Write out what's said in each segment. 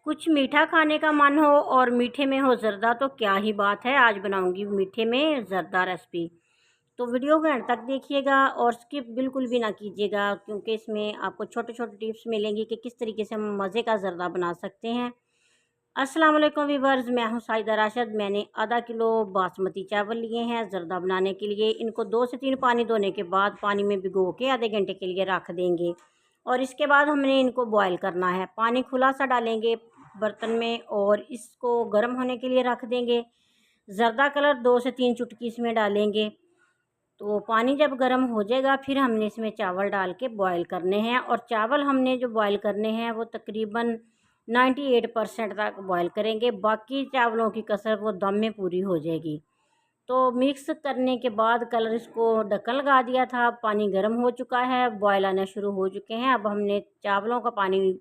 कुछ मीठा खाने का मन हो और मीठे में हो ज़र्दा तो क्या ही बात है। आज बनाऊंगी मीठे में ज़र्दा रेसिपी। तो वीडियो को अंत तक देखिएगा और स्किप बिल्कुल भी ना कीजिएगा, क्योंकि इसमें आपको छोटे छोटे टिप्स मिलेंगी कि किस तरीके से हम मज़े का ज़र्दा बना सकते हैं। अस्सलाम वालेकुम वीवर्स, मैं हूं साइदा राशिद। मैंने आधा किलो बासमती चावल लिए हैं ज़र्दा बनाने के लिए। इनको 2 से 3 पानी धोने के बाद पानी में भिगो के आधे घंटे के लिए रख देंगे और इसके बाद हमने इनको बॉयल करना है। पानी खुला सा डालेंगे बर्तन में और इसको गर्म होने के लिए रख देंगे। ज़र्दा कलर 2 से 3 चुटकी इसमें डालेंगे। तो पानी जब गर्म हो जाएगा फिर हमने इसमें चावल डाल के बॉयल करने हैं और चावल हमने जो बॉयल करने हैं वो तकरीबन 98% तक बॉयल करेंगे। बाकी चावलों की कसर वो दम में पूरी हो जाएगी। तो मिक्स करने के बाद कलर इसको ढक्कन लगा दिया था। पानी गर्म हो चुका है, बॉयल आने शुरू हो चुके हैं। अब हमने चावलों का पानी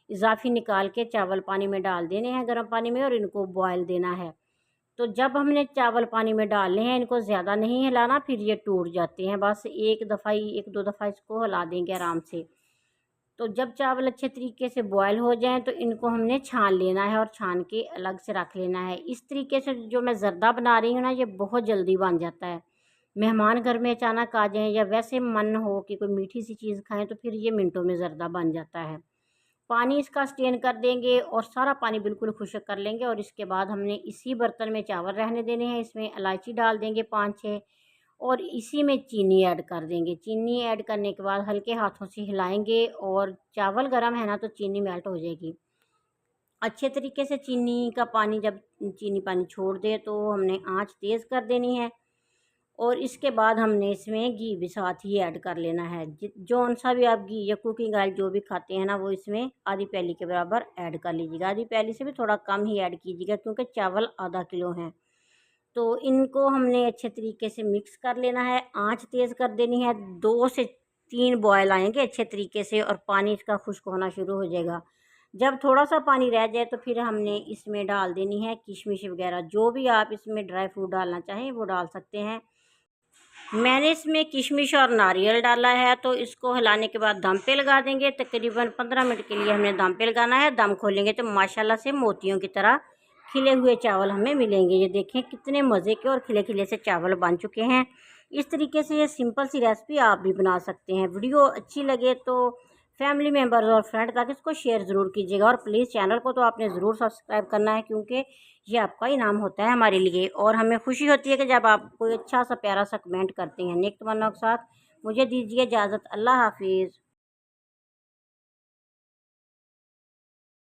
इजाफी निकाल के चावल पानी में डाल देने हैं गर्म पानी में और इनको बॉयल देना है। तो जब हमने चावल पानी में डालने हैं, इनको ज़्यादा नहीं हिलाना, फिर ये टूट जाते हैं। बस एक दफ़ा ही, एक दो दफ़ा इसको हिला देंगे आराम से। तो जब चावल अच्छे तरीके से बॉयल हो जाएं तो इनको हमने छान लेना है और छान के अलग से रख लेना है। इस तरीके से जो मैं ज़र्दा बना रही हूँ ना, ये बहुत जल्दी बन जाता है। मेहमान घर में अचानक आ जाएं या वैसे मन हो कि कोई मीठी सी चीज़ खाएं तो फिर ये मिनटों में ज़र्दा बन जाता है। पानी इसका स्ट्रेन कर देंगे और सारा पानी बिल्कुल खुश्क कर लेंगे और इसके बाद हमने इसी बर्तन में चावल रहने देने हैं। इसमें इलायची डाल देंगे 5-6 और इसी में चीनी ऐड कर देंगे। चीनी ऐड करने के बाद हल्के हाथों से हिलाएंगे और चावल गर्म है ना तो चीनी मेल्ट हो जाएगी अच्छे तरीके से। चीनी का पानी जब चीनी पानी छोड़ दे तो हमने आंच तेज़ कर देनी है और इसके बाद हमने इसमें घी भी साथ ही ऐड कर लेना है। जौन सा भी आप घी या कुकिंग ऑयल जो भी खाते हैं ना, वो इसमें आधी प्याली के बराबर ऐड कर लीजिएगा। आधी प्याली से भी थोड़ा कम ही ऐड कीजिएगा क्योंकि चावल आधा किलो हैं। तो इनको हमने अच्छे तरीके से मिक्स कर लेना है। आंच तेज़ कर देनी है। 2 से 3 बॉयल आएंगे अच्छे तरीके से और पानी इसका खुश्क होना शुरू हो जाएगा। जब थोड़ा सा पानी रह जाए तो फिर हमने इसमें डाल देनी है किशमिश वगैरह। जो भी आप इसमें ड्राई फ्रूट डालना चाहें वो डाल सकते हैं। मैंने इसमें किशमिश और नारियल डाला है। तो इसको हिलाने के बाद दम पे लगा देंगे। तकरीबन 15 मिनट के लिए हमने दम पे लगाना है। दम खोलेंगे तो माशाल्लाह से मोतियों की तरह खिले हुए चावल हमें मिलेंगे। ये देखें कितने मज़े के और खिले खिले से चावल बन चुके हैं। इस तरीके से ये सिंपल सी रेसिपी आप भी बना सकते हैं। वीडियो अच्छी लगे तो फैमिली मेम्बर्स और फ्रेंड तक इसको शेयर ज़रूर कीजिएगा और प्लीज़ चैनल को तो आपने ज़रूर सब्सक्राइब करना है, क्योंकि ये आपका इनाम होता है हमारे लिए और हमें खुशी होती है कि जब आप कोई अच्छा सा प्यारा सा कमेंट करते हैं। नेक तमन्ना के साथ मुझे दीजिए इजाज़त। अल्लाह हाफिज़।